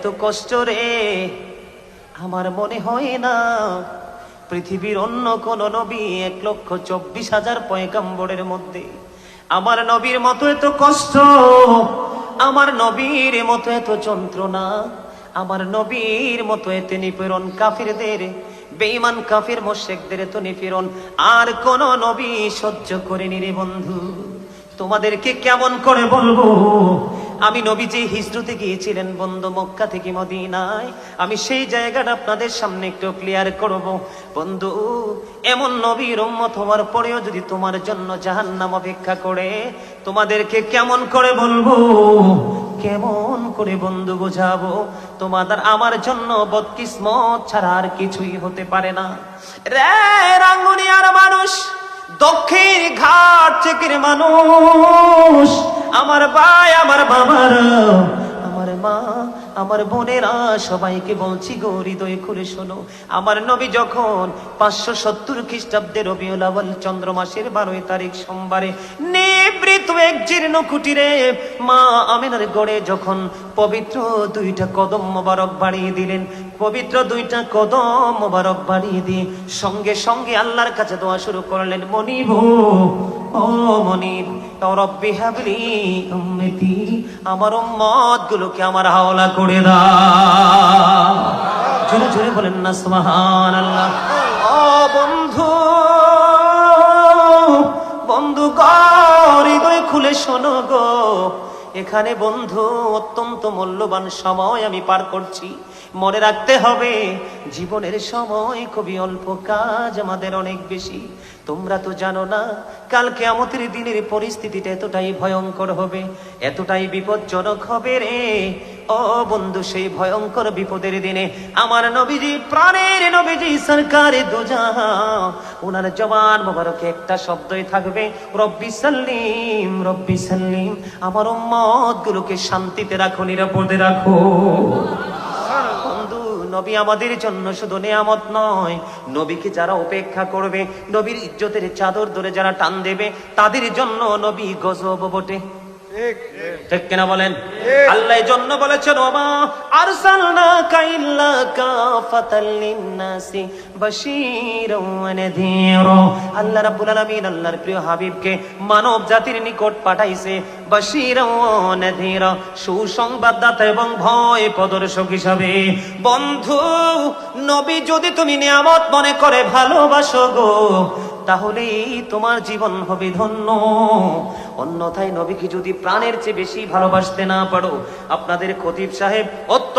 এত কষ্ট রে, আমার মনে হয় না পৃথিবীর অন্য কোন নবী 1,24,000 পয়গম্বরের মধ্যে আমার নবীর মতো এত কষ্ট, আমার নবীর মতো এত যন্ত্রণা, আমার নবীর মতো এত নিপীড়ন, কাফিরদের বেঈমান কাফির মুশরিকদের এত নিপীড়ন আর কোন নবী সহ্য করেনি রে বন্ধু। তোমাদেরকে কেমন করে বলবো, আমি নবী যে হিজরতে গিয়েছিলেন বন্ধু মক্কা থেকে মদিনায়, আমি সেই জায়গাটা আপনাদের সামনে একটু ক্লিয়ার করব। বন্ধু, এমন নবীর উম্মত হওয়ার পরেও যদি তোমার জন্য জাহান্নাম অপেক্ষা করে, তোমাদেরকে কেমন করে বলবো, কেমন করে বন্ধু বোঝাবো? তোমাদের আমার জন্য বদকিসমত ছাড়া আর কিছুই হতে পারে না রে রাঙ্গুনিয়ার মানুষ, দক্ষিণ ঘাট থেকে মানুষ, আমার ভাই, আমার বাবারা, আমার মা, আমার বোনেরা, সবাইকে বলছি গো হৃদয় খুলে শোনো। আমার নবী যখন 570 খ্রিস্টাব্দে রবিউল আউয়াল চন্দ্র মাসের 12 তারিখ সোমবারে নিবৃত এক জীর্ণ কুটিরে মা আমিনার গড়ে যখন পবিত্র 2টা কদম মোবারক বাড়িয়ে দিলেন, পবিত্র 2টা কদম মোবারক বাড়িয়ে দিয়ে সঙ্গে সঙ্গে আল্লাহর কাছে দোয়া শুরু করলেন, মনিব ও মনিব, রব্বি হাবলি উম্মতি, আমার উম্মত গুলোকে আমার হাওলা করে দাও। জোরে জোরে বলেন না সুবহানাল্লাহ। ও বন্ধু, বন্ধু গো হৃদয় খুলে শোনো গো, এখানে বন্ধু অত্যন্ত মূল্যবান সময় আমি পার করছি। মনে রাখতে হবে জীবনের সময় খুবই অল্প, কাজ আমাদের অনেক বেশি। তোমরা তো জানো না কাল কিয়ামতের দিনের পরিস্থিতিটা এতটাই ভয়ঙ্কর হবে, এতটাই বিপজ্জনক হবে রে ও বন্ধু। সেই ভয়ঙ্কর বিপদের দিনে আমার নবীজি, প্রাণের নবীজি সরকারে দুজাহান, ওনার জবান মোবারকে একটা শব্দই থাকবে, রব্বি সাল্লিম রব্বি সাল্লিম, আমার উম্মত গুলোকে শান্তিতে রাখো, নিরাপদে রাখো। নবী আমাদের জন্য শুধু নিয়ামত নয়, নবীকে যারা উপেক্ষা করবে, নবীর ইজ্জতের চাদর ধরে যারা টান দেবে, তাদের জন্য নবী গজব বটে। ঠিক কিনা বলেন? আল্লাহ জন্য বলেছেন, ওমা আরসালনাকা ইল্লা কাফাতাল লিন্নাসি বাশীরাও ওয়া নাযীরা। আল্লাহ রাব্বুল আলামিন আল্লাহর প্রিয় হাবিবকে মানব জাতির নিকট পাঠাইছে বাশীরাও ওয়া নাযীরা, সুসংবাদদাতা এবং ভয় প্রদর্শক হিসাবে। বন্ধু, নবী যদি তুমি নিয়ামত মনে করে ভালোবাসো গো, তাহলেই তোমার জীবন হবে ধন্য। অন্যথায় নবীকে যদি প্রাণের চেয়ে বেশি ভালোবাসতে না পারো, আপনাদের খতিব সাহেব অত্যন্ত